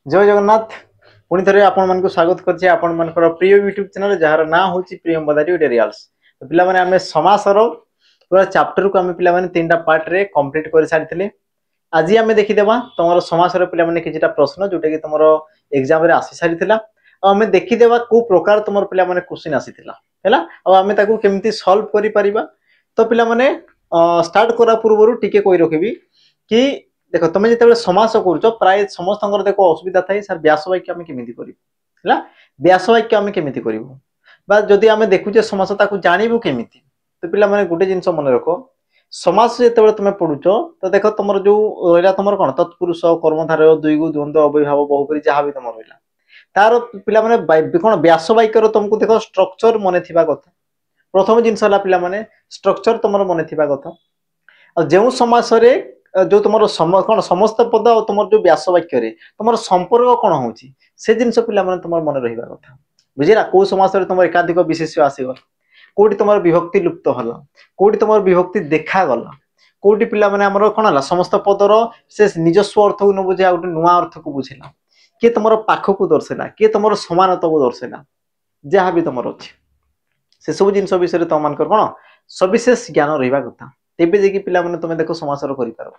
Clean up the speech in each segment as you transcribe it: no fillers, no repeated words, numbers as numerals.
जय जगन्नाथ। पुणी थे आपण स्वागत करछे आपण मानकर प्रिय यूट्यूब चैनल जार ना होची प्रियम बदारी ट्यूटोरियल्स। तो पिला माने हमें समासर पूरा चैप्टर को हमें पिला माने तीनटा पार्ट रे कंप्लीट कर सारिथिले। आज हमें देखिदेबा तुमर समासर पिला माने किछटा प्रश्न जोटा कि तुमर एग्जाम रे आसी सारिथिला। हमें देखिदेबा को प्रकार तुमर पिला माने क्वेश्चन आसीथिला हैला आ हमें ताको केमती सॉल्व करि परिबा। तो पिला माने स्टार्ट करा पूर्वरु टिके कोइ रखिबी कि देख तुम जो समास कर प्राय समस्त देख असुविधा थाए सर व्यास वाक्य आम केमी कर व्यास वाक्य आम केमी करूँ जदि आम देखुचे समास जानवु केमी। तो पिला माने गोटे जिनस मन रख समास जो तुम पढ़ुच तो देख तुम जो रहा तुम कौन तत्पुरुष कर्मधारय द्विगु द्वंद्व अव्ययभाव बहुपरी जहाँ भी तुम रहा तार पिला माने कौन व्यास वाक्यर तुमको देख स्ट्रक्चर मन थिबा कथा। प्रथम जिनस पिला माने स्ट्रक्चर तुम मन थिबा कथा और जो समास जो तुम कौन समस्त पद और तुम जो व्यास वाक्य तुम संपर्क कौन हो जिनस पिला तुम मन रहा कथा बुझेगा। कौ समास तुम एकाधिक विशेष आसीगला कौटी तुम विभक्ति लुप्त हला कौटी तुम विभक्ति देखागला कौटी पिला आमर कौन है समस्त पदर से निजस्व अर्थ को न बुझे गोटे नुआ अर्थ को बुझेला किए तुम पाख को दर्शेला किए तुम समानता को दर्शेला जहाँ भी तुम अच्छे से सब जिन विषय तुम मान कौन सविशेष ज्ञान रहा कथा तेबे जाकि पिला माने तुम देखो समासर कर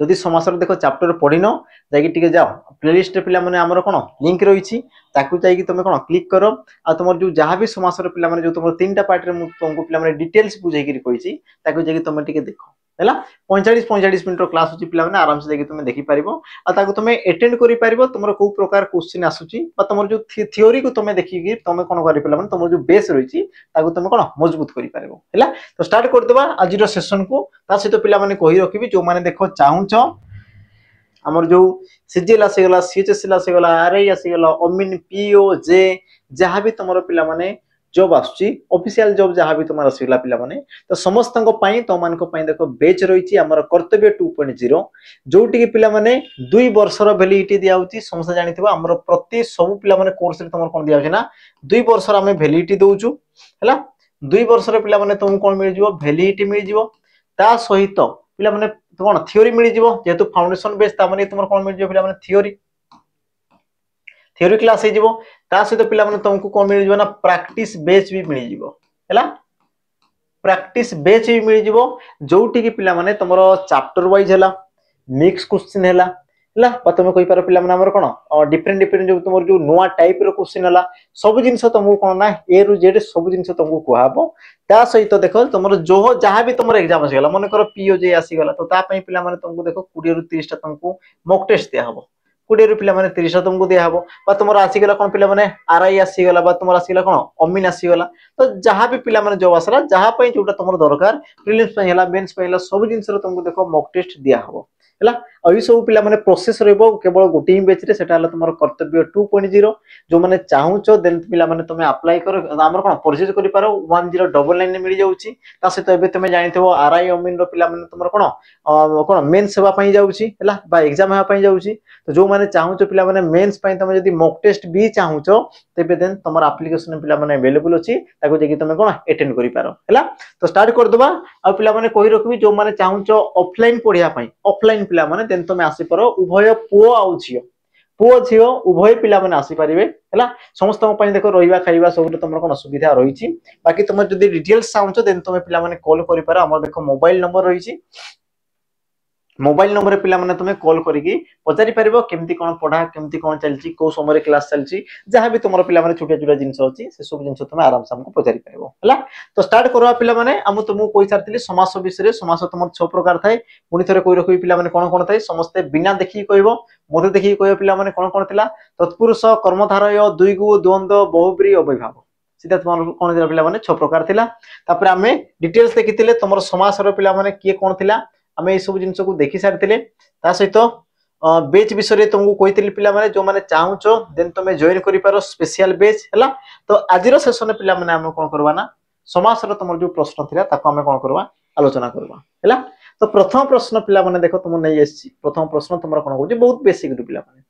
जदि समासर देख चैप्टर पढ़िन जाकि जाओ प्लेलिस्ट पिला माने आमर कौन लिंक रही तुम कौन क्लिक कर आ तुम जो जहाँ भी समासर पिला माने जो तुम तीनटा पार्ट रे तुमको पिला माने डिटेल्स बुझे कही जाकि तुम टिके देख है 45 मिनट क्लास होची पिला माने आराम से जाकि तुम देखि परिबो आ ताको तुम अटेंड करि परिबो तुमरो को प्रकार क्वेश्चन आसुची बा तुमर जो थ्योरी को तुम देखि तुम कोन करि पिला माने तुमर जो बेस रहिची ताको तुम कोन मजबूत करि परिबो हैला। तो स्टार्ट कर देबा आज रो सेशन को ता सहित पिला माने कहि रखिबी जो माने देखो चाहुच हमर जो सीजीएल आसीगला सीएचएसएल आसीगला आरआई आसीगला अमीन पीओ जे जहाँ भी तुमरो पिला माने जॉब आसुची ऑफिशियल जॉब जहाँ भी तुम आसला पिला माने तो समस्त तुम मान देखो बेच रही आमर कर्तव्य 2.0 जोटि पिला माने 2 वर्षर वैलिडिटी दिया होची समस्त जानिथिबो आमर प्रति सब पिला माने कोर्स रे तुमर कोन दिया होची ना 2 वर्षर आमे वैलिडिटी दोउचू हैला 2 वर्षर पिला माने तुमको कोन मिल जिवो वैलिडिटी मिल जिवो ता सहित पिला माने कोन थ्योरी मिल जिवो जेतु फाउंडेशन बेस ता माने तुमर कोन मिल जिवो पिला माने थ्योरी क्लास हे जिवो ता सहित पिला माने तुमको कोन मिल जिवो ना प्रैक्टिस बेच भी मिल जिवो हैला प्रैक्टिस बेच भी मिल जिवो जोटी की पिला माने तुमरो चैप्टर वाइज हैला मिक्स क्वेश्चन हैला हैला बा तुम कहि पारो पिला माने हमर कोन डिफरेंट डिफरेंट जो तुमर जो नोआ टाइप रो क्वेश्चन हैला सब जिंस तुमको कोन ना ए रु जेड सब जिंस तुमको कहबो ता सहित देखो तुमर जो जहां भी तुमर एग्जाम आसी गला मन करो पीओ जे आसी गला तो ता पई पिला माने तुमको देखो 20 रु 30 टा तुमको मॉक टेस्ट दिया हबो 20 रु पिला माने 30 टा तुमको दिया हबो बा तुमर आसी गला कोन पिला माने आरआई आसी गला बा तुमर आसी गला कोन अमीन आसी गला तो जहां भी पिला माने जॉब आसला जहां पई जोटा तुमर दरकार प्रीलिम्स पई हला मेंस पई हला सब जिंस रो तुमको देखो मॉक टेस्ट दिया हबो हैला। और ये सब पिला माने प्रोसेस रहबो केवल गोटे ही बैच रे सेटा हला तुमर कर्तव्य 2.0 जो माने चाहुचो देन पिला माने तुमे अप्लाई करो हमर कोन परचेज करि पारो 1099 ने मिल जाउची ता से तो एबे तुमे जानिथबो आरआई अमीन रो पिला माने तुमर कोन कोन मेंस सेवा पई जाउची हैला बा एग्जाम हेवा पई जाउची तो जो माने चाहुचो पिला माने मेंस पई तुमे जदी मॉक टेस्ट भी चाहुचो तेबे देन तुमर एप्लीकेशन पिला माने अवेलेबल अछि ताको जेकी तुमे कोन अटेंड करि पारो हैला। तो स्टार्ट कर दबा आ पिला माने कहि रखबी जो माने चाहुचो ऑफलाइन पढिया पई ऑफलाइन पिला माने देन तुमे आसी पारो उभय पुओ झियो उभय पिला माने आसी परिबे हैला समस्त पई देखो रहिबा खाइबा सब तुमर कोन सुविधा रहिछि बाकी तुम जदी डिटेल्स चाहुचो देन तुमे पिला माने कॉल करि पारो हमर देखो मोबाइल नंबर रहिछि मोबाइल नंबर पिला माने तुमे कॉल करिकी पचारि परिबो केमती कोन पढा केमती कोन चलछि को समय क्लास चलछि जहां भी तुमर पिला माने छोटा छोटा जिंस अछि से सब जिंस तुमे आराम से हमको पचारि परिबो हैला। तो स्टार्ट करवा पिला माने हम तुमको कहि सारथिली समास विषय समास तुमर 6 प्रकार थाए पुनी थरे कहि रखबी पिला माने कोन कोन थाए समस्त बिना देखि कहबो मोते देखि कहबो पिला माने कोन कोन थिला तत्पुरुष कर्मधारय द्विगु द्वंद्व बहुब्री अव्ययभाव सीधा तुम कोन दिला पिला माने 6 प्रकार थिला तापर हमें डिटेल्स देखिथिले तुमर समास रो पिला माने किए कोन थिला आमे ए सब जिंस को देखि सारथिले ता सहित बेच विषय तुमको कहिथिले पिला माने जो माने चाहुचो देन तुमे जॉइन करि पारो स्पेशल बेच हैला। तो आज रो सेशन पिला माने हम कोन करबा ना समास रो तुमर जो प्रश्न थिला ताको हमें कोन करबा आलोचना करबा हैला। तो प्रथम प्रश्न पिला माने देखो तुम नै आछि प्रथम प्रश्न तुमरा कोन होची बहुत बेसिक दु पिला माने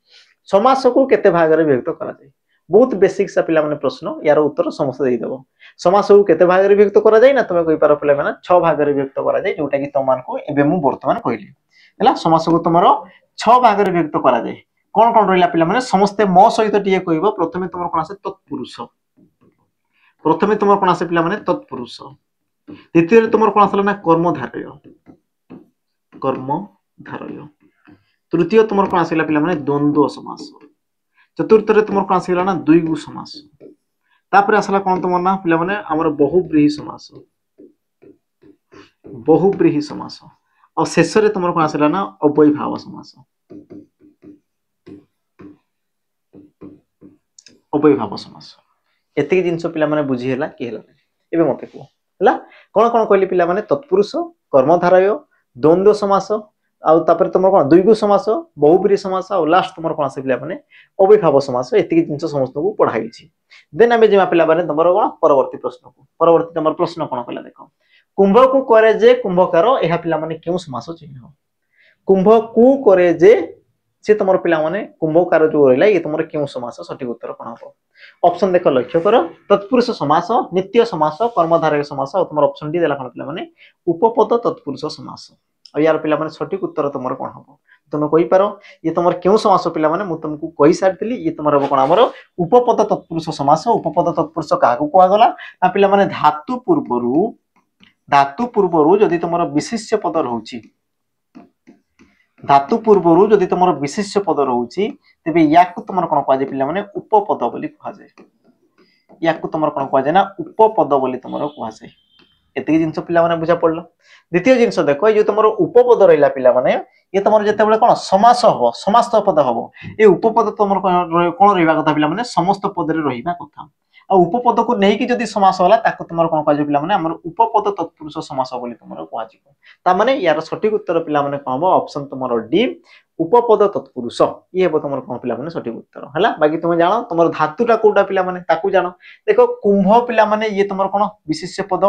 समास को केते भाग रे विभक्त करा जाय बहुत बेसिक सा पिला माने प्रश्न यार उत्तर समस्त दे देबो समास को केते भाग रे विभक्त करा जाय ना तुमे कहि पारो पिला माने 6 भाग रे विभक्त करा जाय जोटा कि तुम मान को एबे मु वर्तमान कहली हैला समास को तुमरो 6 भाग रे विभक्त करा जाय कौन कौन रहिला पिला माने समस्ते म सहित टिए कहबो प्रथमे तुमर कोन आसे तत्पुरुष प्रथमे तुमर कोन आसे पिला माने तत्पुरुष द्वितीय तुमर कोन आसला ना कर्मधारय तृतीय तुमर कोन आसिला पिला माने द्वंद्व समास चतुर्थ रे तुमर कोन आसिला ना द्विगु समास तापर आसला कोन तुमर ना पिला माने हमर बहुब्रीहि समास और शेष रे तुमर कोन आसिला ना अव्ययभाव समास अव्ययभाव समास एतिक जिंस पिला माने बुझी हैला कि हैला एबे मते को हैला कोन कोन कहली पिला माने तत्पुरुष कर्मधारय द्वंद्व समास आउ तापर तुमर कोन द्विगु समास बहुब्रीहि समास और लास्ट तुमर कोन आसे पिला माने अव्ययभाव समास एतिक जिंस समस्त को पढाई छी देन आमे जेमा पिला माने तुमर कोन परवर्ती प्रश्न को परवर्ती तुमर प्रश्न कोन कहला देखो कुंभ को करे जे कुंभकार एहा पिला माने क्यों समास चिन्ह कुंभ को करे जे से तुमर पिला माने कुंभकार जो रहला ये तुमर क्यों समास सठिक उत्तर कोन हो ऑप्शन देखो लक्ष्य करो तत्पुरुष समास नित्य समास कर्मधारय समास और तुमर ऑप्शन डी देला कोन पिला माने उपपद तत्पुरुष समास और यार पिला माने सठिक उत्तर तुमर कोन हो तुम कहि पारो ये तुमर क्यों समास पिला माने मु तुमको कहि सारथिली ये तुमर हो कोन हमर उपपद तत्पुरुष समास उपपद तत्पुरुष का को कोआ गला ना पिला माने धातु पूर्वरु जदि तुमर विशिष्य पद रहउची धातु पूर्वरु जदि तुमर विशिष्य पद रहउची तबे याकु तुमर कोन कोआ जे पिला माने उपपद बोली कोआ जाय याकु तुमर कोन कोआ जाय ना उपपद बोली तुमर कोआ जाय एतिक जिंस पिला माने बुझा पड़ला द्वितीय जिंस देखो ये तुमर उपपद रहिला पिला माने ये तुमर जते बेले कोन समास हबो समास पद हबो ए उपपद तुमर कोन रहिबा कथा पिला माने समस्त पद रे रहिबा कथा आ उपपद को नहीं कि जदि समास होला ताको तुमर कोन कोआ जे पिला माने हमर उपपद तत्पुरुष समास बोली तुमर कोआ जिवो ता माने यार सठिक उत्तर पिला माने कोन हबो ऑप्शन तुमर डी उपपद तत्पुरुष ये हेबो तुमर कोन पिला माने सठिक उत्तर हला बाकी तुम जानो तुमर धातुटा कोडा पिला माने ताकू जानो देखो कुंभ पिला माने ये तुमर कोन विशेष्य पद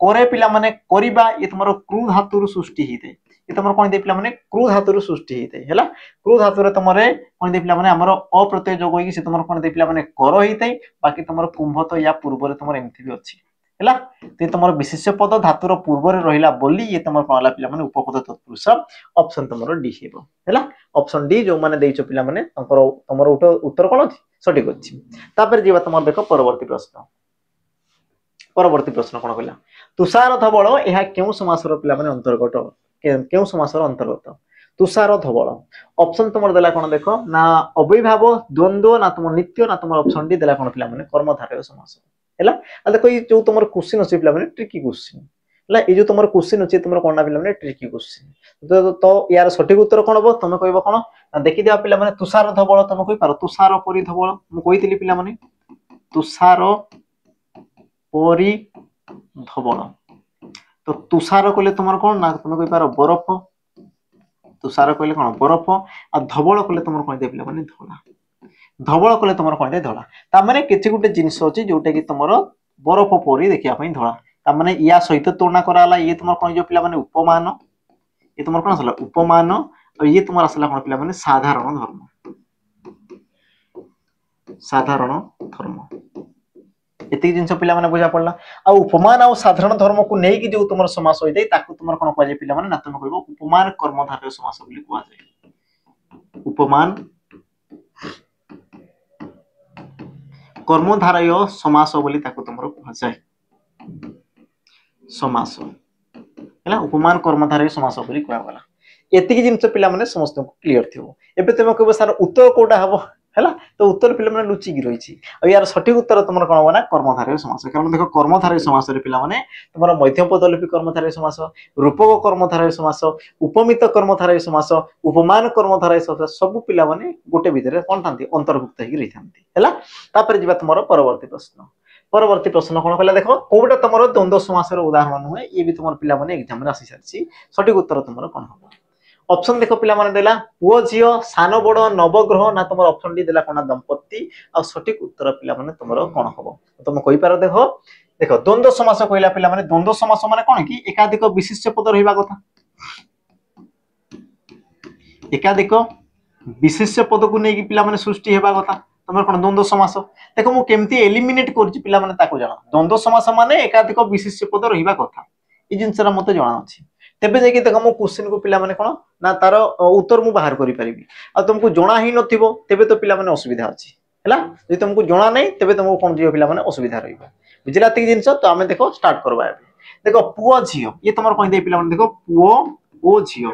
करे पिला माने करिबा ये तुमर क्रू धातुरु सृष्टि हिते ये तुमर कोन दे पिला माने क्रू धातुरु सृष्टि हिते हला क्रू धातुरे तुमरे कोन दे पिला माने हमर अप्रत्यय जोग होई कि से तुमर कोन दे पिला माने कर हिते बाकी तुमर कुंभ तो या पूर्व रे तुमर एमथि भी अछि हला ते तुमर विशेष्य पद धातुर पूर्व रे रहिला बोली ये तुमर कोन हला पिला माने उपपद तत्पुरुष ऑप्शन तुमर डी हेबो हला ऑप्शन डी जो माने देइछो पिला माने तुमर उत्तर कोन अछि सठिक अछि तापर जेबा तुमर देखो परवर्ती प्रश्न कोन कहला तुषार धवल एहा केउ समासर पिला माने अंतर्गत केउ समासर अंतर्गत तुषार धवल ऑप्शन तुमर देला कोन देखो ना अव्ययभाव द्वंद्व ना तुम नित्य ना तुमर ऑप्शन डी देला कोन पिला माने कर्मधारय समास हैला आ देखो ई जो तुमर क्वेश्चन अछि पिला माने ट्रिकी क्वेश्चन हैला ई जो तुमर क्वेश्चन अछि तुमर कोन ना पिला माने ट्रिकी क्वेश्चन तो यार सठिक उत्तर कोन हो तुम कहबो कोन देखि दिया पिला माने तुषार धवल तुम कहि पारो तुषार परि धवल मु कहितली पिला माने तुषार परि धवल तो तुषार कहले तुमर कोन ना तुम कहि पारो बरफ तुषार कहले कोन बरफ आ धवल कहले तुमर कोन दे पिला माने धोला धवल कहले तुमर कोन दे धोला ता माने किछि गुटे जिंस अछि जोटा कि तुमर बरफ परि देखिया पई धोला ता माने या सहित तुलना कराला ये तुमर कोन जो पिला माने उपमान ये तुमर कोन असला उपमान और ये तुमर असला कोन पिला माने साधारण धर्म एतिक जिंस पिला माने बुझा पड़ला आ उपमान आ साधारण धर्म को नै कि जो तुमर समास होई दे ताकू तुमर कोन कहजे पिला माने ना तुम कहबो उपमान कर्मधारय समास बोली कोआ जाय उपमान कर्मधारय समास बोली ताकू तुमर कोआ जाय समास हैला उपमान कर्मधारय समास बोली कोआ गला एतिक जिंस पिला माने समस्त को क्लियर थिबो एबे तुम कहबो सर उत्तर कोडा हबो हैला तो उत्तर पिला माने लुचि गी रहिछि आ यार सठिक उत्तर तुमर कोन होना कर्मधारय समास कारण देखो कर्मधारय समास रे पिला माने तुमर मध्यम पदलोपी कर्मधारय समास रूपक कर्मधारय समास उपमित कर्मधारय समास उपमान कर्मधारय समास सब पिला माने गोटे भितरे कोन थांती अंतर्भुक्त हेगी रहिथांती हैला तापर जिबा तुमर परवर्ती प्रश्न कोन कहला देखो कोबटा तुमर द्वंद्व समास रो उदाहरण हुए ये भी तुमर पिला माने एग्जाम रे आसी सारछि सठिक उत्तर तुमर कोन हो ऑप्शन देखो पिला माने देला पुओ झियो सान बड़ नवग्रह ना तुमर ऑप्शन डी देला कोना दंपति आ सठिक उत्तर पिला माने तुमर कोन हबो तुम कहि पारो देखो द्वंद्व समास कहला पिला माने द्वंद्व समास माने कोन कि एकाधिक विशिष्ट पद रहिबा कथा एकाधिक विशिष्ट पद को नै कि पिला माने सृष्टि हेबा कथा तुमर कोन द्वंद्व समास देखो मु केमती एलिमिनेट करछि पिला माने ताको जाना द्वंद्व समास माने एकाधिक विशिष्ट पद रहिबा कथा ई जिंसरा मते जाना अछि तेबे जाके देख मो क्वेश्चन को पिला माने कोन ना तार उत्तर मु बाहर करि परिबी आ तुमको जणा ही नथिबो तेबे तो पिला माने असुविधा अछि हैला जे तुमको जणा नै तेबे तुमको कोन दियो पिला माने असुविधा रहिबो बुझिला तक जिंस तो आमे देखो स्टार्ट करबा देखो पुओ झियो ये तुमर कोन दे पिला माने देखो पुओ ओ झियो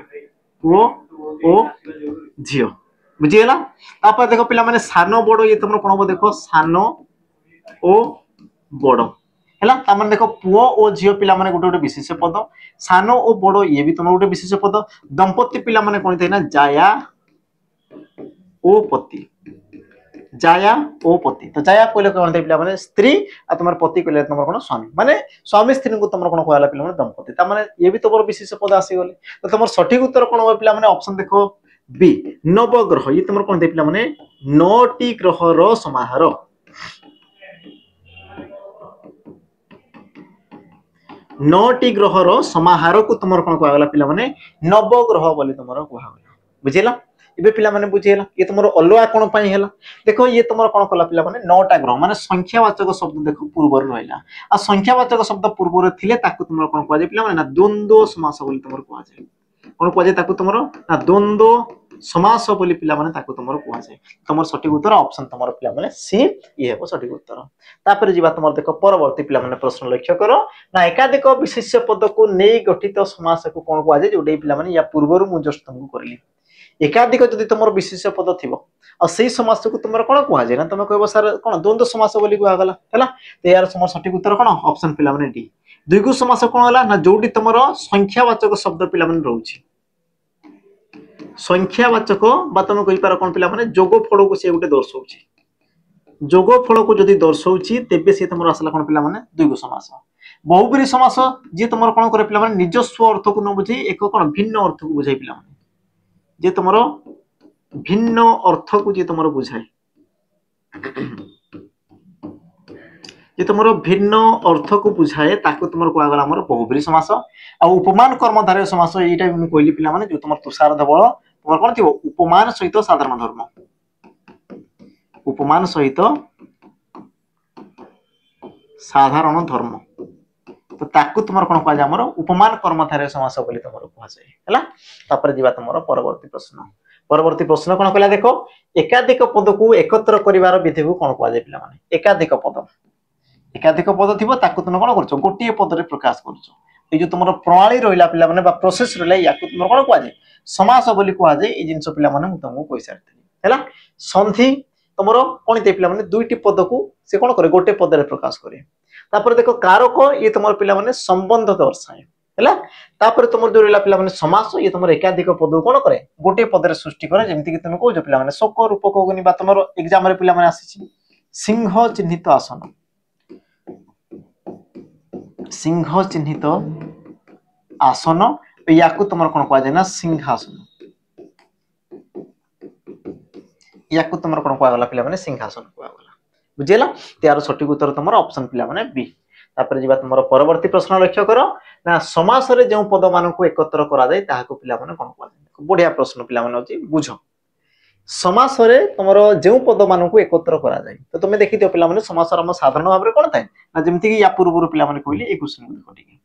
बुझिला तापर देखो पिला माने सानो बडो ये तुमर कोन देखो सानो ओ बडो हैला ता माने देखो पुओ ओ झियो पिला माने गोटे गोटे विशेष पद सानो ओ बडो ये भी तुमर गोटे विशेष पद दंपति पिला माने कोन थे ना जाया ओ पति तो जाया कहले कोन थे पिला माने स्त्री आ तुमर पति कहले तुमर कोन स्वामी माने स्वामी स्त्री को तुमर कोन कहला पिला माने दंपति ता माने ये भी तुमर विशेष पद आसी गले तो तुमर सठिक उत्तर कोन हो पिला माने ऑप्शन देखो बी नवग्रह ये तुमर कोन थे पिला माने 9टी ग्रह रो समाहार 9टी ग्रह रो समाहार को तुमर कोन कहला पिला माने नवग्रह बोली तुमर कहला बुझिला इबे पिला माने बुझिला ये तुमर अलवा कोन पई हैला देखो ये तुमर कोन कहला पिला माने 9टा ग्रह माने संख्यावाचक शब्द देखो पूर्व रे रहला आ संख्यावाचक शब्द पूर्व रे थिले ताकू तुमर कोन कहजे पिला माने ना द्वंद्व समास बोली तुमर कहजे कोन कहजे ताकू तुमर ना द्वंद्व समास बोली पिला माने ताकू तुमर कहजे तुमर सठिक उत्तर ऑप्शन तुमर पिला माने सी ये हेबो सठिक उत्तर तापर जीवा तुमर देखो परवर्ती पिला माने प्रश्न लक्ष्य करो ना एकाधिक विशेष्य पद को नै गठित समास को कोन कहजे जोडे पिला माने या पूर्व रु मु जस्ट तुमको करली एकाधिक जदि तुमर विशेष्य पद थिबो आ सेही समास को तुमर कोन कहजे ना तुम कहबो सर कोन द्वंद्व समास बोली कहला हैला तो यार समर सठिक उत्तर कोन ऑप्शन पिला माने डी द्विगु समास कोन होला ना जोडी तुमर संख्यावाचक शब्द पिला माने रहउची संख्यावाचक बा तुम कहि पार कोन पिला माने जोग फळ को से गुटे दर्शाउची जोग फळ को जदि दर्शाउची तेबे से तुमर असला कोन पिला माने द्विगु समास बहुब्रीहि समास जे तुमर कोन करे पिला माने निजस्व अर्थ को न बुझी एक कोन भिन्न अर्थ को बुझाई पिला माने जे तुमर भिन्न अर्थ को जे तुमर बुझाई जे तुमर भिन्न अर्थ को बुझाए ताको तुमर कोआ गला हमर बहुब्रीहि समास आ उपमान कर्मधारय समास एटा भी कहली पिला माने जो तुमर तुषार धवल तुमर कोन थिबो उपमान सहित साधारण धर्म उपमान सहित साधारण धर्म तो ताकू तुमर कोन कहजा हमर उपमान कर्मधारय समास बोली तुमर कहजा हैला तापर जीवा तुमर परवर्ती प्रश्न कोन कहला देखो एकाधिक पद को एकत्र करिवार विधि को कोन कहजा पिला माने एकाधिक पद थिबो ताकू तुम कोन करछो गोटिए पद रे प्रकाश करछो ए जो तुमर प्रणाली रहिला पिला माने बा प्रोसेस रहिला याकू तुमर कोन कहजे समास बोली कहजे ए जिंस पिला माने मु तुमको कहि सारथि हैला संधि तुमर कोन ते पिला माने दुईटी पद को से कोन करे गोटे पद रे प्रकाश करे तापर देखो कारक ये तुमर पिला माने संबंध दर्शाए हैला तापर तुमर जो रहला पिला माने समास ये तुमर एकाधिक पद कोन करे गोटे पद रे सृष्टि करे जेमति कि तुम को जो पिला माने शोक रूपक होगनी बा तुमर एग्जाम रे पिला माने आसीछि सिंह चिन्हित आसन याकू तुमर कोन कहजे ना सिंहासन याकू तुमर कोन कहगला पिला माने सिंहासन कहगला बुझिला त्यार सठिक उत्तर तुमर ऑप्शन पिला माने बी तापर जीवा तुमर परवर्ती प्रश्न लक्ष्य करो ना समास रे जो पद मान को एकत्र करा जाय ताहाको पिला माने कोन कहजे बढ़िया प्रश्न पिला माने होची बुझो समास रे तुमर जो पद मान को एकत्र करा जाय तो तुमे देखि दियो पिला माने समास रा साधारण भाव रे कोन थाय ना जेमति कि या पूर्व पिला माने कहली ए क्वेश्चन को देखो ठीक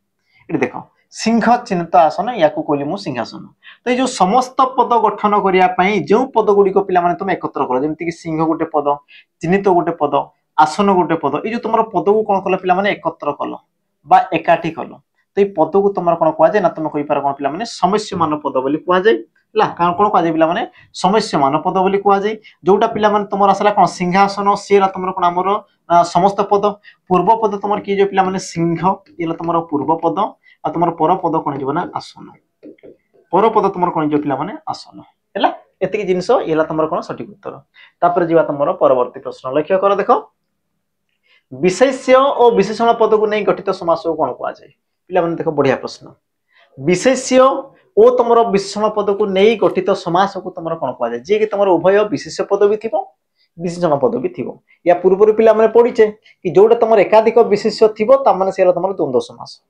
एठी देखो सिंह चिन्हित आसन याकू कहली मु सिंहासन तो ये जो समस्त पद गठन करिया पई जो पद गुडी को पिला माने तुम एकत्र करो जेमति कि सिंह गोटे पद चिन्हित गोटे पद आसन गोटे पद ये जो तुमर पद को कोन कल पिला माने एकत्र कलो बा एकाठी कलो तो ये पद को तुमर कोन कहजे ना तुम कहि पार कोन पिला माने समस्यमान पद बोली कहजे ला कोन कहजे पिला माने समस्यमान पद बोली कहजे जोटा पिला माने तुमर असला कोन सिंहासन सेला तुमर कोन हमर समस्त पद पूर्व पद तुमर की जो पिला माने सिंह येला तुमर पूर्व पद आ तुमर पर पद कोन जीवना आसन पर पद तुमर कोन जो पिला माने आसन हैला एतिकी जिंस येला तुमर कोन सठिक उत्तर तापर जीवा तुमर परवर्ती प्रश्न लक्ष्य कर देखो विशेष्य और विशेषण पद को नहीं गठित समास को कोन कहआ जाय पिला माने देखो बढ़िया प्रश्न विशेष्य ओ तुमर विशेषण पद को नहीं गठित समास को तुमर कोन कहआ जाय जे कि तुमर उभय विशेष्य पद भी थिबो विशेषण पद भी थिबो या पूर्व पिला माने पढिचे कि जोटा तुमर एकाधिक विशेष्य थिबो ता माने सेला तुमर द्वंद्व समास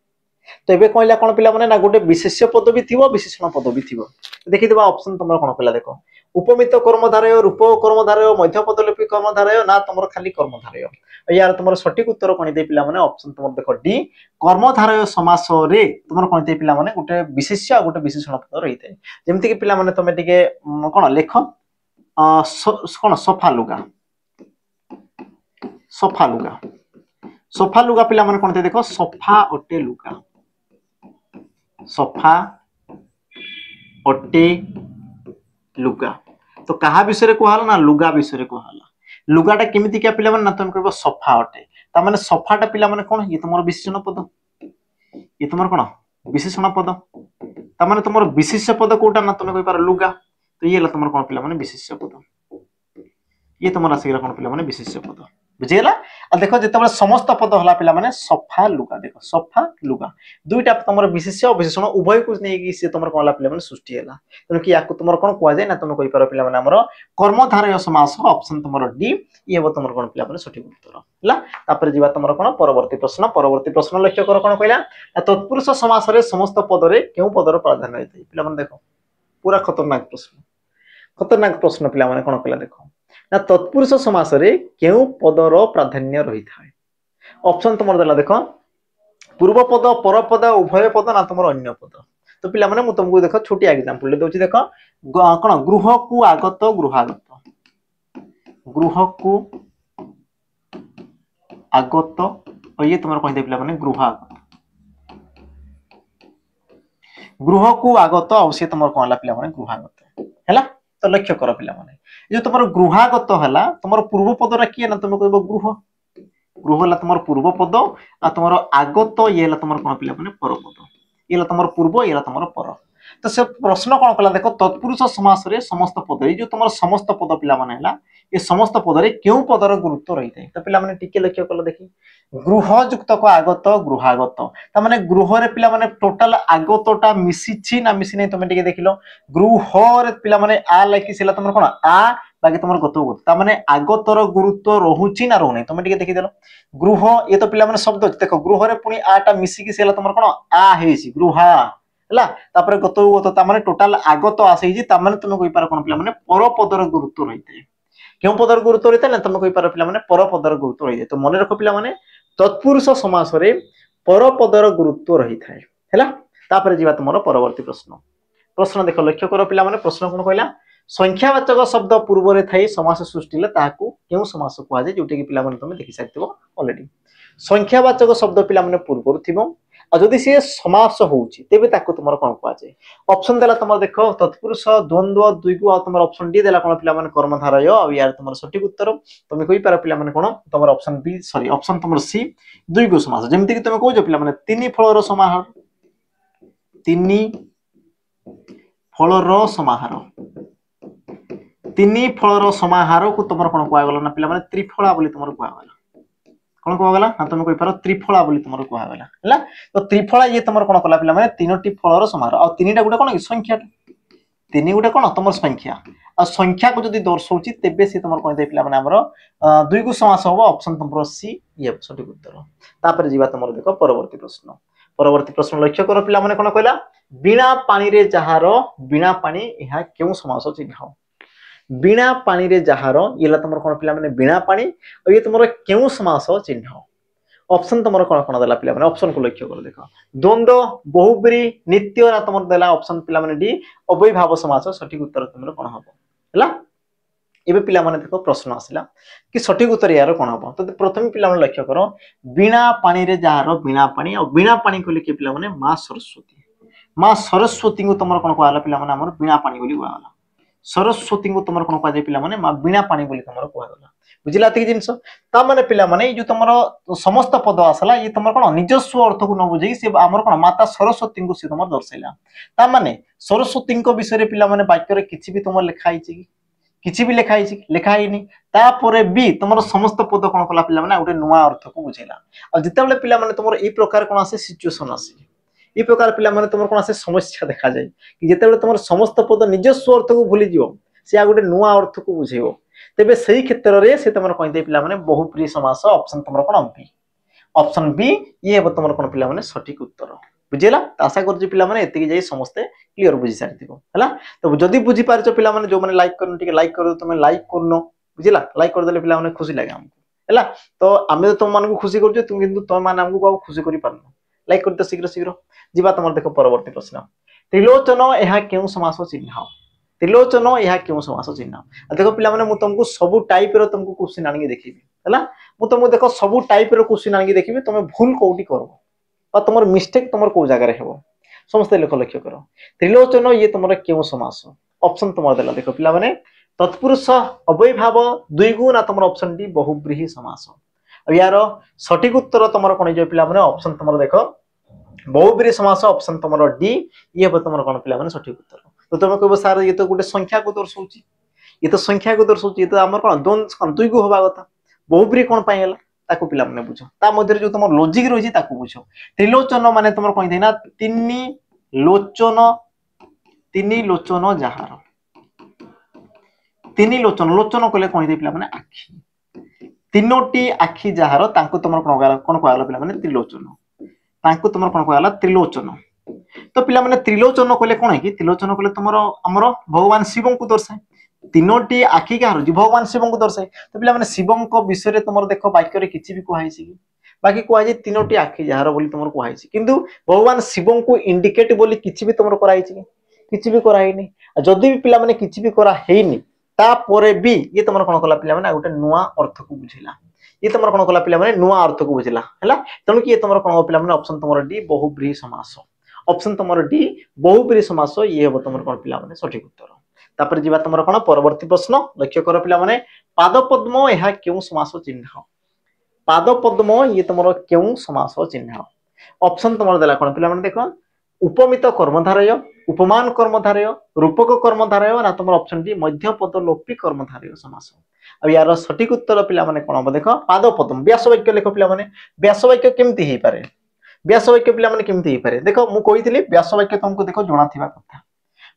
तो एबे कहला कोन पिला माने ना गोटे विशेष्य पद भी थिबो विशेषण पद भी थिबो देखि देबा ऑप्शन तुमर कोन कहला देखो उपमित कर्मधारय रूप कर्मधारय मध्य पदलिपि कर्मधारय ना तुमर खाली कर्मधारय यार तुम सठिक उत्तर कौन दे पिला माने ऑप्शन तुम देख डी कर्मधारय समास रे तुम कौन दे पिला माने गोटे विशेष्य गोटे विशेषण पद रही है जमती कि पिला माने तुम टिके कौन लेख कौन सफा लुगा सफा लुगा सफा लुगा पिला माने कौन दे देखो सफा अटे लुगा सफा अटे लुगा तो कहा विषय कहला ना लुगा विषय कहला लुगाटा केमिति क्या पिला माने ना तुम कहबो सफा अटे ता माने सफाटा पिला माने कोन ये तुमर विशेषण पद ये तुमर कोन विशेषण पद ता माने तुमर विशेष्य पद कोटा ना तुम कहि पार लुगा तो ये ला तुमर कोन पिला माने विशेष्य पद ये तुमर आसीगला कोन पिला माने विशेष्य पद बुझियला आ देखो जेतबे समस्त पद हला पिला माने सफा लुगा देखो सफा लुगा दुईटा तुमर विशेष्य और विशेषण उभय को नै कि से तुमर कोन हला पिला माने सृष्टि हला तनो कि याको तुमर कोन कुआ जाय ना तुम कहि पार पिला माने हमर कर्मधारय समास ऑप्शन तुमर डी ये हो तुमर कोन पिला माने सठिक उत्तर हला तापर जीवा तुमर कोन परवर्ती प्रश्न लक्ष्य कर कोन कहला तत्पुरुष समास रे समस्त पद रे केउ पदर प्राधान्य होय पिला माने देखो पूरा खतरनाक प्रश्न पिला माने कोन कहला देखो ना तत्पुरुष समास रे केउ पदर प्राधान्य रही थाए ऑप्शन तुमर देला देखो पूर्व पद पर पद उभय पद ना तुमर अन्य पद तो पिला माने मु तुमको देखो छोटी एग्जांपल ले दोछि देखो कोन गृह को आगत गृह को आगत और ये तुमर कहि दे पिला माने गृह को आगत और से तुमर कोन ला पिला माने गृहागत हैला तो लक्ष्य कर पिला माने जो तुमर गृहागत हला तुमर पूर्व पदरा किए ना तुम कहबो गृह ला तुमर पूर्व पद आ तुमर आगत ये ला तुमर कोन पिला माने पर पद ये ला तुमर पूर्व ये ला तुमर पर तो से प्रश्न कोन कला देखो तत्पुरुष समास रे समस्त पद रे जो तुमर समस्त पद पिला माने हला ये समस्त पद रे केउ पदर गुरुत्व रही थाए तो पिला माने टिके लक्ष्य कल देखि गृह युक्त को आगत गृहागत ता माने गृह रे पिला माने टोटल आगतटा मिसी छी ना मिसी नै तुम टिके देखिलो गृह रे पिला माने आ लाइक सेला तुमर कोन आ बाकी तुमर गत ता माने आगतर गुरुत्व रहुची ना रहू नै तुम टिके देखि देलो गृह ये तो पिला माने शब्द देखो गृह रे पुनी आटा मिसी कि सेला तुमर कोन आ हेसी गृहा हला तापर गत ता माने टोटल आगत आसे जी ता माने तुम कहि पार कोन पिला माने पर पदर गुरुत्व रही थाए क्यों पदर गुरुत्व रही ना तुम कहि पार पिला माने पर पदर गुरुत्व रही तो मन रख पिला माने तत्पुरुष समास रे पर पदर गुरुत्व रही थाए हैला तापर जीवा तुमरो परवर्ती प्रश्न देखो लक्ष्य कर पिला माने प्रश्न कोन कहला संख्यावाचक शब्द पूर्व रे थाई समास सृष्टि ले ताकू केउ समास कुआ जे जोटे कि पिला माने तुम देखि साइतबो ऑलरेडी संख्यावाचक शब्द पिला माने पूर्व थिबो आ जदि से समास होउची तेबे ताकू तुमरो कोन कुआ जे ऑप्शन देला तुम देखो तत्पुरुष द्वंद्व द्विगु आ तुमरो ऑप्शन डी देला कोन पिला माने कर्मधारय आ यार तुमरो सठिक उत्तर तुम कहि पार पिला माने कोन तुमरो ऑप्शन बी सॉरी ऑप्शन तुमरो सी द्विगु समास जेमति कि तुम कहू जे पिला माने तीन फलर समाहार तीन फलर समाहार को तुमरो कोन कुआ गला ना पिला माने त्रिफला बोली तुमरो कुआ गला कोन कुआ गला ना तुम कहि पारो त्रिफला बोली तुमरो कुआ गला हला तो त्रिफला ये तुमरो कोन कला पिला माने तीनोटी फलर समाहार आ तीनटा गुटे कोन संख्या तीन गुटे कोन तुमर संख्या आ संख्या को जदी दर्शौची तेबे से तुमर कोन दे पिला माने हमरो दुईगु समास होबो ऑप्शन तुमरो सी ये सठिक उत्तर तापर जीवा तुमरो देखो परवर्ती प्रश्न लक्ष्य करो पिला माने कोन कहला बिना पानी रे जहार बिना पानी यहा केउ समास चिन्ह बिना पानी रे जहार ये तुम कौन पिला माने बिना पानी और ये तुम क्यों समास चिन्ह ऑप्शन तुम कौन कौन देला पिला माने ऑप्शन को लक्ष्य कर देखो द्वंद्व बहुब्री नित्य ना तुम देला ऑप्शन पिला माने डी अव्ययभाव समास सठिक उत्तर तुम कौन हबो हला एबे पिला माने देखो प्रश्न आसिला कि सठिक उत्तर यार कौन हबो तो प्रथम पिला माने लक्ष्य करो बिना पानी रे जहार बिना पानी और बिना पानी को लिखे पिला माने मां सरस्वती को तुम कौन कहला पिला माने हमर बिना पानी बोली कहला सरस्वती को तुम कौन कह पिला माने मां बिना पानी बोली तुम कहला बुझिला ती जिंस ता माने पिला माने जो तुम समस्त पद आसला ये तुम कौन निजस्व अर्थ को न बुझी से हमर कौन माता सरस्वती को से तुम दर्शाइला ता माने सरस्वती को विषय रे पिला माने वाक्य रे किछि भी तुम लिखा आइछि कि किछि भी लिखा आइछि लिखा आइनी ता परे भी तुम समस्त पद कौन कला पिला माने उठे नुआ अर्थ को बुझेला और जितेबले पिला माने तुम ए प्रकार कौन आसे सिचुएशन आसे ए प्रकार पिला माने तुम कौन आसे समस्या देखा जाए कि जितेबले तुम समस्त पद निजस्व अर्थ को भूली जिवो से आ गोटे नुआ अर्थ को बुझेबो तेबे सही क्षेत्र रे से तुम कहि दे पिला माने बहुप्रिय समास ऑप्शन तुम कौन बी ऑप्शन बी ये हे तुम कौन पिला माने सठिक उत्तर बुझेला आशा कर पिला माने एतिकी जाई समस्ते क्लियर बुझी सारथिबो हला तो जदी बुझी पारचो पिला माने जो माने लाइक करन टिके लाइक कर तुम लाइक करनो बुझिला लाइक कर देले पिला माने खुशी लागे हमको है। तो आम तो तुम मान खुशी कर तुम मैंने आमको खुशी कर लाइक कर शीघ्र शीघ्र जी तुम देख परवर्ती प्रश्न त्रिलोचन यह क्यों समास चिन्ह त्रिलोचन यह क्यों समास चिन्ह देख पिला माने तुमको सब टाइप रो तुमको क्वेश्चन आनी देखी है तुमको देख सब टाइप रो क्वेश्चन आनी देखी तुम भूल कौटी कर तुम मिस्टेक तुम कौ जगह हो समस्त लेख लक्ष्य कर त्रिलोचन ये तुम क्यों समास ऑप्शन तुम देला देख पिला माने तत्पुरुष अव्ययभाव द्विगुण तुम ऑप्शन डी बहुब्रीहि समास यार सठिक उत्तर तुम कौन पिला माने ऑप्शन तुम देख बहुब्रीहि समास ऑप्शन तुम डी ये हम तुम कौन पिला माने सठिक उत्तर तो तुम कह सार ये तो गोटे संख्या को दर्शाऊँ ये तो संख्या को दर्शाऊँ ये तो आम कौन दुई को हवा कथा बहुब्रीहि कौन पाई ताको पिला माने बुझ ता मध्य जो तुम लॉजिक रही ताको बुझ त्रिलोचन माने तुम कौन थे ना तीन लोचन जहार तीन लोचन लोचन कले कौन थे पिला माने आखि तीनोटी आखि जहार तांको तुम कौन कहला पिला माने त्रिलोचन तांको तुम कौन कहला त्रिलोचन तो पिला माने त्रिलोचन कले कौन है कि त्रिलोचन कले तुम आमर भगवान शिव को दर्शाए तीनोटी आखि क्या भगवान शिव को दर्शाए तो पिला माने शिव विषय तुम देख वाक्य किसी भी कहुई कि बाकी कहुई तीनोटी आखि जहार बोली तुम कहुई किंतु भगवान शिव को इंडिकेट बोली किसी भी तुम कराई किसी भी कराई जदि भी पिला माने किसी भी कराई तापर भी ये तुम कौन कला पिला माने गोटे नुआ अर्थ को बुझेला ये तुम कौन कला पिला माने नुआ अर्थ को बुझेला है तेणु कि ये तुम कौन पिला माने ऑप्शन तुम डी बहुब्रीहि समास ऑप्शन तुम डी बहुब्रीहि समास ये हम तुम कौन पिला माने सठिक उत्तर तापर जीवा तुम कौन परवर्ती प्रश्न लक्ष्य कर पिला माने पाद पद्म यह क्यों समास चिन्ह पाद पद्म ये तुम क्यों समास चिन्ह ऑप्शन तुम देला कौन पिला माने देखो उपमित कर्मधारय उपमान कर्मधारय रूपक कर्मधारय ना तुम ऑप्शन डी मध्य पदलोपी कर्मधारय समास अब यार सठिक उत्तर पिला माने कोन देख पाद पद्म व्यास वाक्य लेख पिला माने व्यास वाक्य केमती हे पारे व्यास वाक्य पिला माने केमती हे पारे देखो मु कहितली व्यास वाक्य तुमको देखो जणा थिबा कथा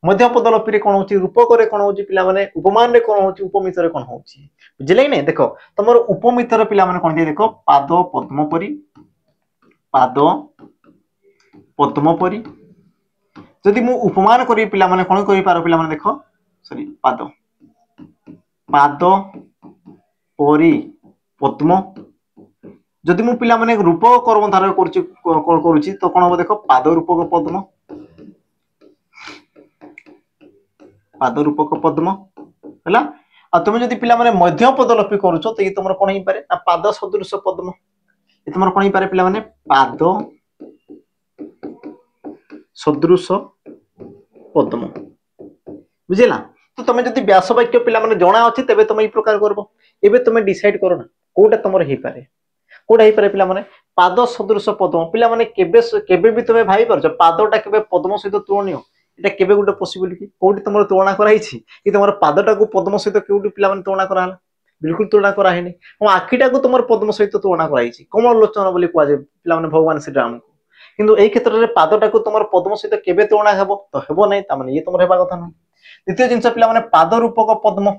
मध्य पदलोपी रे कोन होची रूपक रे कोन होची पिला माने उपमान रे कोन होची उपमित रे कोन होची बुझले नै देखो तमर उपमित रे पिला माने कोन दे देखो पाद पद्म परी जदि मु उपमान करी पिला माने कोन करि पारो पिला माने देखो सॉरी पाद परी पद्म जदि मु पिला माने रूपक कर्मधारय करूची तो कोन हो देखो पाद रूपक पद्म हैला आ तुम जदि पिला माने मध्य पदलोपी करूछो तो ये तुमर कोन ही पारे ना पाद सदृश पद्म ये तुमर कोन ही पारे पिला माने पाद सदृश पद्म बुझेला तो तुम जदि व्यास वाक्य पिला माने जणा अछि तबे तुम ई प्रकार करबो एबे तुम डिसाइड करो ना कोटा तुमर हे पारे पिला माने पाद सदृश पद्म पिला माने केबे भी तुम भाई परछ पादटा केबे पद्म सहित तुलनीय एटा केबे गुटे पॉसिबिलिटी कोटी तुमर तुलना कराइछि कि तुमर पादटा को पद्म सहित केउटी पिला माने तुलना कराला बिल्कुल तुलना करा हेनी हम आखिटा को तुमर पद्म सहित तुलना कराइछि कमल लोचन बोली कुआ जे पिला माने भगवान श्री राम को किंतु एई क्षेत्र रे पादटा को तुमर पद्म सहित केबे तुलना हेबो तो हेबो नै ता माने ये तुमर हेबा कथा नै द्वितीय जिंस पिला माने पाद रूपक पद्म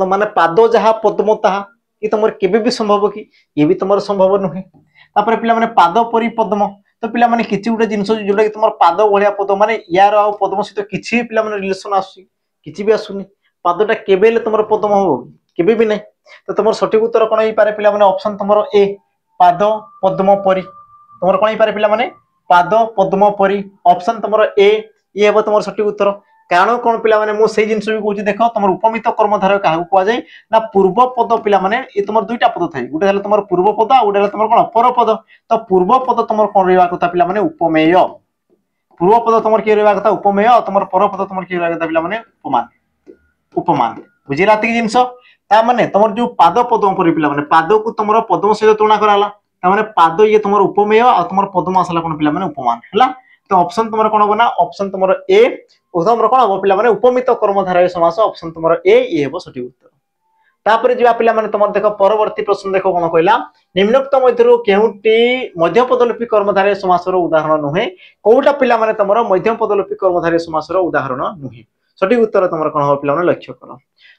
माने पाद जहा पद्म ताहा ये तुमर केबे भी संभव कि ये भी तुमर संभव नुहे तापर पिला माने पाद परी पद्म तो पिला माने किछि गुटे जिंस जोटा कि तुमर पाद ओढिया पद्म माने यार आ पद्म सहित किछि पिला माने रिलेशन आसु किछि भी आसुनी पादटा केबेले तुमर पद्म हो केबे भी नै तो तुमर सठिक उत्तर कोन ही पारे पिला माने ऑप्शन तुमर ए पाद पद्म परी तुमर कोन ही पारे पिला माने पाद पद्म परी ऑप्शन तुमर ए ये हेबो तुमर सठिक उत्तर कारण कोन पिला माने मु सेही जिंस भी कहूची देखो तुमर उपमित कर्मधारय काहा को जाय ना पूर्व पद पिला माने ये तुमर दुईटा पद थाई गुटे हले तुमर पूर्व पद आ गुटे हले तुमर कोन पर पद तो पूर्व पद तुमर कोन रहबा कथा पिला माने उपमेय पूर्व पद तुमर के रहबा कथा उपमेय और तुमर पर पद तुमर के रहबा कथा पिला माने उपमान बुझिला तक जिंस ता माने तुमर जो पाद पद्म परी पिला माने पाद को तुमर पद्म सहित तुलना कराला ता माने पाद ये तुमर उपमेय और तुमर पद्म आसला कोन पिला माने उपमान हला तो ऑप्शन तुमर कोन हो ना ऑप्शन तुमर ए उदमर कोन हो पिला माने उपमित कर्मधारय समास ऑप्शन तुमर ए ये हेबो सठिक उत्तर तापर जिवा पिला माने तुमर देखो परवर्ती प्रश्न देखो कोन कहला निम्नोक्त मध्यरु केउटी मध्य पदलोपी कर्मधारय समास रो उदाहरण नुहे कोउटा पिला माने तुमर मध्य पदलोपी कर्मधारय समास रो उदाहरण नुहे सठिक उत्तर तुमर कोन हो पिला माने लक्ष्य करो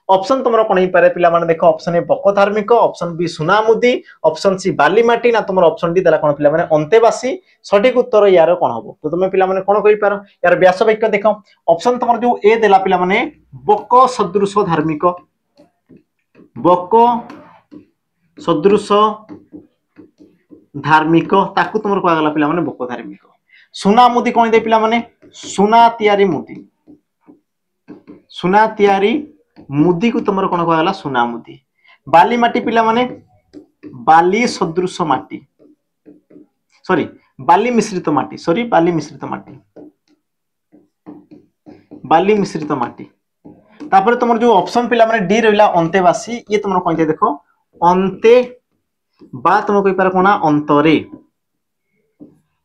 ऑप्शन तुमर कोन ही पारे पिला माने देखो ऑप्शन ए बक धार्मिक ऑप्शन बी सुनामुदी ऑप्शन सी बालीमाटी ना तुमर ऑप्शन डी देला कोन पिला माने अंतेवासी सठिक उत्तर यार कोन हबो तो तुम पिला माने कोन कहि पारो यार व्यास वाक्य देखो ऑप्शन तुमर जो ए देला पिला माने बक सदृश धार्मिक बक सदृश धार्मिक ताकू तुम कह पिला माने बोक धार्मिक सुना मुदी कौन दे पिला माने सुना तैयारी मुदी सुना तैयारी मुदी को तुम कौन कह सुना मुदी बाली माटी पिला माने बाली सदृश माटी सॉरी बाली मिश्रित माटी सॉरी बाली मिश्रित माटी बाली मिश्रित माटी तापर तुम जो ऑप्शन पिला माने डी रहिला अंतेवासी ये तुम कौन दे देखो अंते बा तुम कहि पार कोना अंतरे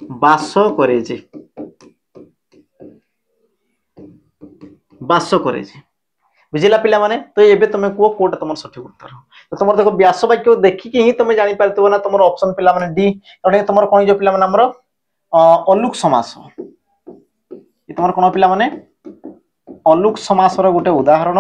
बास करे जे बास करे जे बुझिला पिला माने तो एबे तुम को कोटा तुम सठिक उत्तर तो तुम देखो व्यास वाक्य देखिके ही तुम जानि पारतबो ना तुम ऑप्शन पिला माने डी कारण तुम कोन जो पिला माने हमर अलुक समास ये तुम कोन पिला माने अलुक समास रो गोटे उदाहरण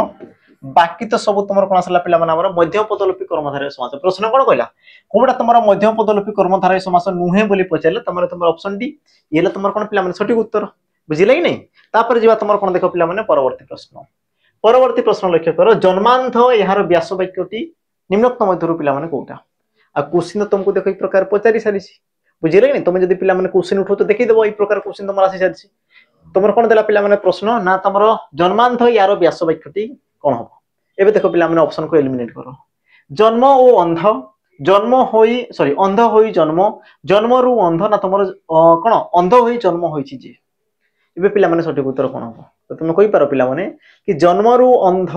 बाकी तो सब तुम कौन आसला पिला माने हमर मध्यम पदलोपी कर्मधारय समास प्रश्न कोन कहला कोबडा तुम मध्यम पदलोपी कर्मधारय समास नुहे बोली पचारले तुम ऑप्शन डी ये तुम कोन पिला माने सठिक उत्तर बुझिले कि नहीं तापर जीवा तुम कोन देखो पिला माने परवर्ती प्रश्न लक्ष्य कर जन्मांध यार व्यास वाक्यटी निम्नोक्त मध्यरु पिला माने कोटा आ क्वेश्चन तुमको देखो एक प्रकार पचारि सारी बुझिले कि नहीं तुम जदी पिला माने क्वेश्चन उठो तो देखि देबो एक प्रकार क्वेश्चन तुम आसी सारी तुम कोन देला पिला माने प्रश्न ना तुमरो जन्मांध यार व्यास वाक्यटी कोन हो एबे देखो पिला माने ऑप्शन को एलिमिनेट करो जन्म ओ अंध जन्म होई सॉरी अंध होई जन्म जन्म रु अंध ना तुमरो कोन अंध होई जन्म होईची जे एबे पिला माने सठिक उत्तर कोन हो तो तुम कहि पारो पिला माने कि जन्म रु अंध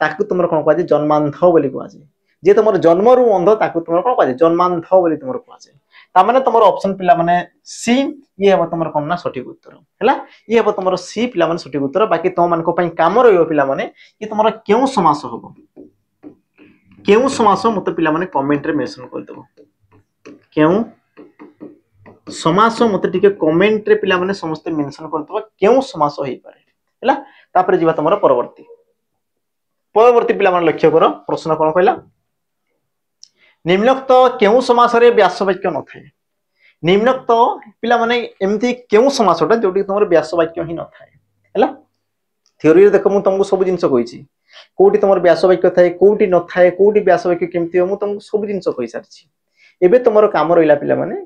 ताकू तुमरो कोन कहजे जन्मांध बोली कहजे जे तुमरो जन्म रु अंध ताकू तुमरो कोन कहजे जन्मांध बोली तुमरो कहजे ता माने तुमरो ऑप्शन पिला माने सी ये हम तुमरो कोन ना सठिक उत्तर हैला ये हम तुमरो सी पिला माने सठिक उत्तर बाकी तुम मान को पई काम रहियो पिला माने कि तुमरो केउ समास होबो केउ समास मते पिला माने कमेंट रे मेंशन कर देबो केउ समास मते टिके कमेंट रे पिला माने समस्त मेंशन कर देबो केउ समास होई पारे हैला तापर जीवा तुमरो परवर्ती पिला माने लक्ष्य करो प्रश्न कोन कहला निम्नोक्त केउ समास रे व्यास वाक्य न थाए निम्नोक्त पिला माने एमती केउ समासटा जोटी तुमर व्यास वाक्य ही न थाए हैला थ्योरी रे देखो मु तुमको सब जिंस कहिछि कोठी तुमर व्यास वाक्य थाए कोठी न थाए कोठी व्यास वाक्य केमती हो मु तुमको सब जिंस कहि सारछि एबे तुमर काम रहिला पिला माने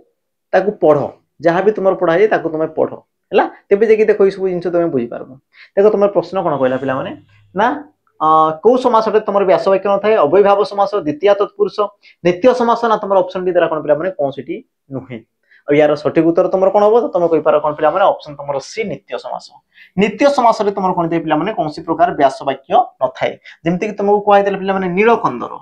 ताकू पढो जहां भी तुमर पढाई ताकू तुमे पढो हैला तेबे जेकी देखो ई सब जिंस तुमे बुझि पारबो देखो तुमर प्रश्न कोन कहला पिला माने ना को समासटे तुमर व्यास वाक्य न थाए अव्ययभाव समास द्वितीय तत्पुरुष नित्य समास ना तुमर ऑप्शन डी द्वारा कोन पिला माने कोन सिटी नुहे और यार सठिक उत्तर तुमर कोन होबो तुम कहि पारो कोन पिला माने ऑप्शन तुमर सी नित्य समास रे तुमर कोन दे पिला माने कोनसी प्रकार व्यास वाक्य न थाए जेमति कि तुमको कहै देले पिला माने नीलकंदर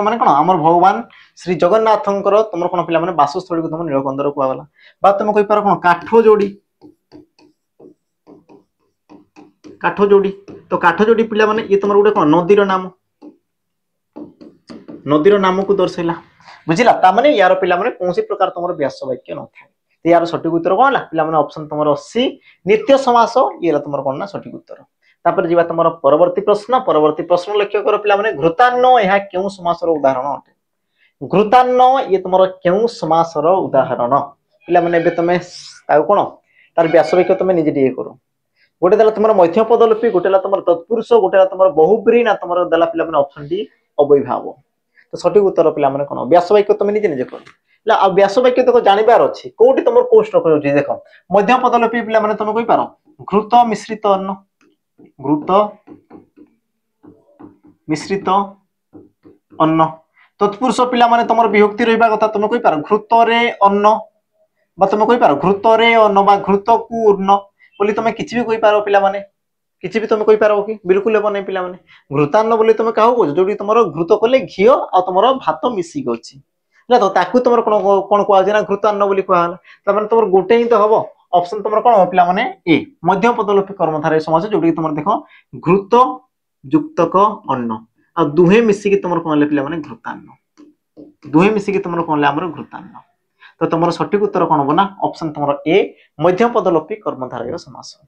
माने कोन हमर भगवान श्री जगन्नाथंकर तुमर कोन पिला माने वासस्थली को तुम नीलकंदर कहवा गला बा तुम कहि पारो कोन काठो जोड़ी तो काठो जोड़ी पिला माने ये तुमर गुटे कोन नदीर नाम को दर्शाइला बुझिला ता माने यार पिला माने कोनसी प्रकार तुमर व्यास वाक्य न थाए तो यार सठिक उत्तर कोन ला पिला माने ऑप्शन तुमर 80 नित्य समास ये ला तुमर कोन ना सठिक उत्तर तापर जीवा तुमर परवर्ती प्रश्न लक्ष्य कर पिला माने घृतान्न यहा केउ समास रो उदाहरण अटे घृतान्न ये तुमर केउ समास रो उदाहरण पिला माने बे तमे ताउ कोन तार व्यास वाक्य तमे निजे दिए करो गोटे दला तुमर मध्यम पदलोपी गोटे ला तुमर तत्पुरुष गोटे ला तुमर बहुब्री ना तुमर दला पिला माने ऑप्शन डी अव्ययभाव तो सठिक उत्तर पिला माने कोन व्यास वाक्य तमे निजे निजे करो ला आ व्यास वाक्य देखो जानिबार अछि कोठी तुमर को स्ट्रक्चर होछि देखो मध्यम पदलोपी पिला माने तुम कहि पारो घृत मिश्रित अन्न तत्पुरुष पिला माने तुमर विभक्ति रहिबा कथा तुम कहि पारो घृत रे अन्न बा तुम कहि पारो घृत रे अन्न बा घृत को अन्न बोली तुम किछि भी कहि पारो पिला माने किछि भी तुम कहि पारो कि बिल्कुल हेबो नै पिला माने घृतान्न बोली तुम काहू को जोडी तुमरो घृत कले घियो आ तुमरो भात मिसी गछि ला तो ताकू तुमरो कोन को आजे ना घृतान्न बोली कहला त माने तुमरो गोटे ही तो हबो ऑप्शन तुमरो कोन हो पिला माने ए मध्यम पदलोपी कर्मधारय समास जोडी तुमरो देखो घृत युक्तक अन्न आ दुहे मिसी के तुमरो कोन ले पिला माने घृतान्न दुहे मिसी के तुमरो कोन ले हमरो घृतान्न तो तुमरो सठिक उत्तर कोन हो ना ऑप्शन तुमरो ए मध्यम पदलोपी कर्मधारय समास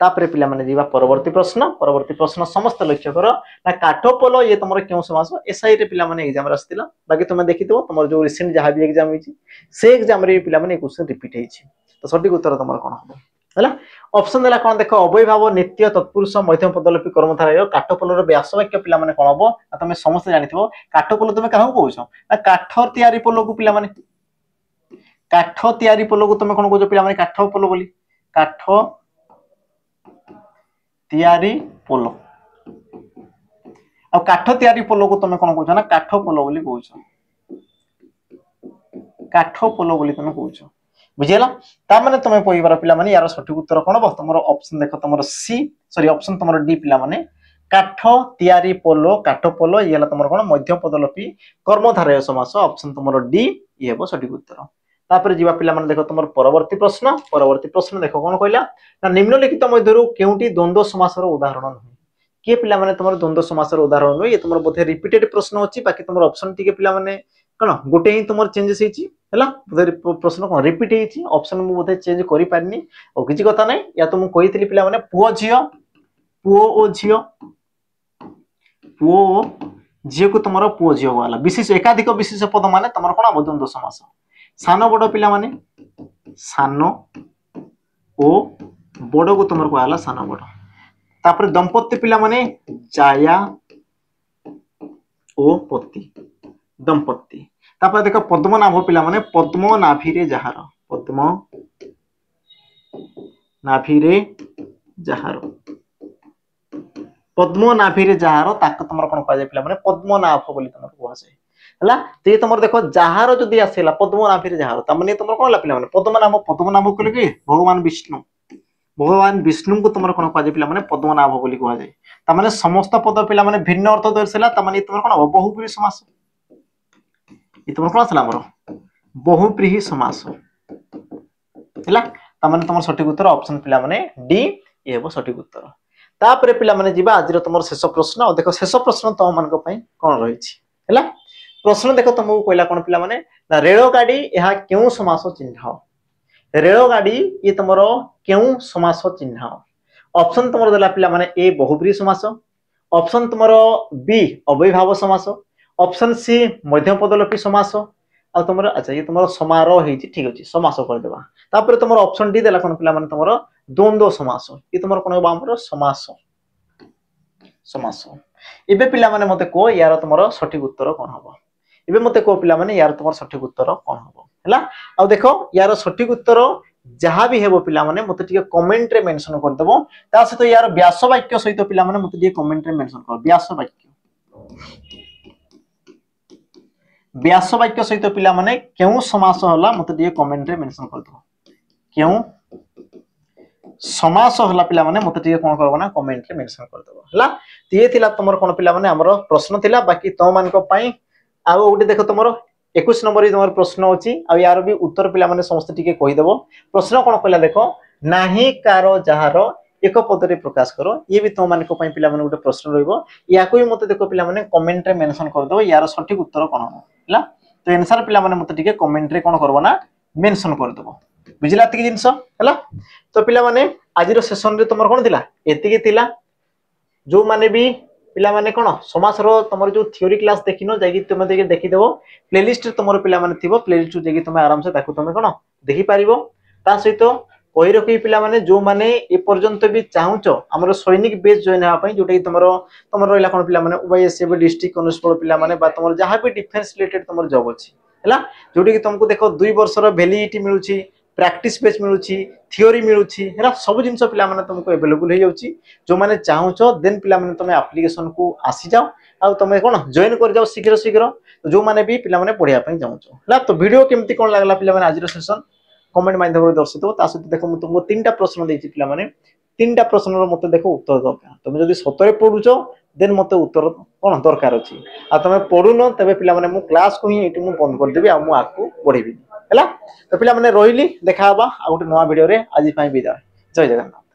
तापरे पिला माने जीवा परवर्ती प्रश्न समस्त लक्ष्य करो ना काठोपल ये तुमरो केउ समास एसआई रे पिला माने एग्जाम रस्तिला बाकी तुम देखितो तुमरो जो रिसेंट जहा भी एग्जाम होईची से एग्जाम रे पिला माने क्वेश्चन रिपीट हेची तो सठिक उत्तर तुमरो कोन हो है ऑप्शन देला कौन देख अव्ययभाव नित्य तत्पुरुष मध्यम पदलोपी कर्मधारय काठपोलर व्यास वाक्य पिला माने कौन हम तुम समस्त जानिथिबो काठपोल तुम क्या कहूछ ना काठ तैयारी पोल को पिला माने काठ तैयारी पोल को तुम कौन कहछ पिला माने काठ पोल बोली काठ तैयारी पोल आ काठ तैयारी पोल को तुम कौन कहछ ना काठ पोल बोली कहछ काठ पोल बोली तुम कहछ बुझेला ता माने तुम पइबार पिला माने यार सठिक उत्तर कोन बस तुमरो ऑप्शन देखो तुमरो सी सॉरी ऑप्शन तुमरो डी पिला माने काठ तैयारी पोलो काठ पोलो येला तुमरो कोन मध्य पदलोपी कर्मधारय समास ऑप्शन तुमरो डी ये हेबो सठिक उत्तर तापर जीवा पिला माने देखो तुमरो परवर्ती प्रश्न देखो कोन कहला ना निम्नलिखित मध्यरु केउटी द्वंद्व समासर उदाहरण नहीं के पिला माने तुमरो द्वंद्व समासर उदाहरण नहीं ये तुमरो बोथे रिपीटेड प्रश्न अछि बाकी तुमरो ऑप्शन टिके पिला माने कोन गोटे ही तुमरो चेंजेस हेछि हैला प्रश्न कोन रिपीट हेछि ऑप्शन मु बोथे चेंज करि पारनी ओ किछि कथा नै या तो मु कहितली पिला माने पुओ ओ झियो को तुमरो पुओ झियो वाला विशेष एकाधिक विशेष पद माने तुमरो कोन द्वंद्व समास सानो बड़ पिला माने सानो ओ बड़ को तुमरो कहला सानो बड़ तापर दंपति पिला माने जाया ओ पति दंपति तापर देखो पद्मनाभ पिला माने पद्मनाभी रे जहार ताक तुमर कोन कहै पिला माने पद्मनाभ बोली तुमर कहै छै हला ते तुमर देखो जहार जदी आसेला पद्मनाभी रे जहार त माने तुमर कोन ला पिला माने पद्मनाभ कहले कि भगवान विष्णु को तुमर कोन कहै पिला माने पद्मनाभ बोली कहै छै त माने समस्त पद पिला माने भिन्न अर्थ दर्शेला त माने तुमर कोन बहुब्रीहि समास ये तुम कौन आसला हमर बहुब्रीहि समास हैला त माने तुमर सठिक उत्तर ऑप्शन पिला माने डी ये हेबो सठिक उत्तर तापरे पिला माने जिबा आजिर तुमर शेष प्रश्न और देखो शेष प्रश्न तो मन को पई कोन रहिछि हैला प्रश्न देखो तुमको कहला कोन पिला माने ना रेल गाड़ी यहा केउ समास चिन्ह रेल गाड़ी ये तुमर केउ समास चिन्ह ऑप्शन तुमर देला पिला माने ए बहुब्रीहि समास ऑप्शन तुमर बी अव्ययभाव समास ऑप्शन सी मध्य पदलोपी समास आ तुमर अच्छा ये तुमर समारोह हेछि ठीक अछि समास कर देबा तापर तुमर ऑप्शन डी देला कोन पिला माने तुमर द्वंद्व समास ये तुमर कोन होबा हमर समास एबे पिला माने मते को यार तुमर सठिक उत्तर कोन हबो एबे मते को पिला माने यार तुमर सठिक उत्तर कोन हबो हैला आ देखो यार सठिक उत्तर जहा भी हेबो पिला माने मते टिके कमेंट रे मेंशन कर देबो ता से तो यार व्यास वाक्य सहित पिला माने मते टिके कमेंट रे मेंशन कर व्यास वाक्य सहित पिला माने केउ समास होला मते टिके कमेंट रे मेंशन कर दो केउ समास होला पिला माने मते टिके कोन करबो ना कमेंट रे मेंशन कर दो हला तिए थिला तमर कोन पिला माने हमरो प्रश्न थिला बाकी तो मान को पई आ ओटे देखो तमरो 21 नंबर इ तमर प्रश्न होची आ यार भी उत्तर पिला माने समस्त टिके कहि देबो प्रश्न कोन कहला देखो नाही कारो जहार एक पद रे प्रकाश करो ये भी तो मान को पई पिला माने ओटे प्रश्न रहइबो या कोई मते देखो पिला माने कमेंट रे मेंशन कर दो यार सठिक उत्तर कोन हो हला तो आंसर पिला माने मते टिके कमेंट रे कोन करबो ना मेंशन कर देबो बुझिला तक जिंस हला तो पिला माने आजिरो सेशन रे तमर कोन थिला एतिके थिला जो माने भी पिला माने कोन समास रो तमर जो थ्योरी क्लास देखिनो जाई तुम देखि देबो प्लेलिस्ट तमर पिला माने थिबो प्लेलिस्ट जाई तुम आराम से ताकू तुम कोन देखि पारिबो ता सहित कहि रखी पिला माने जो माने ए पर्यंत भी चाहुचो हमरो सैनिक बेस जॉइन हा पई जोटे तमर रहला कोन पिला माने ओएसएफ डिस्ट्रिक्ट कॉन्स्टेबल पिला माने बा तमर जहा भी डिफेंस रिलेटेड तमर जॉब अछि हैला जोटे कि तुमको देखो 2 वर्ष रो वैलिडिटी मिलुची प्रैक्टिस बेस मिलुची थ्योरी मिलुची हैला सब जिंस पिला माने तुमको अवेलेबल हो जाउची जो माने चाहुचो देन पिला माने तुम एप्लीकेशन को आसी जाओ आ तुम कोन जॉइन कर जाओ शीघ्र तो जो माने भी पिला माने पढिया पई जाउचो हैला तो वीडियो केमती कोन लागला पिला माने आजिरो सेशन कमेंट माध्यम रे दर्शित हो ता सहित देखो मु तुमको 3टा प्रश्न देछि पिला माने 3टा प्रश्न रो मते देखो उत्तर दरकार तुम जदी सतरे पढुचो देन मते उत्तर कोन दरकार अछि आ तुम पढुनो तबे पिला माने मु क्लास को ही एटी मु बंद कर देबी आ मु आकु पढिबी हैला तो पिला माने रोइली देखा बा आ गोटे नवा वीडियो रे आज पई विदाय जय जगन्नाथ।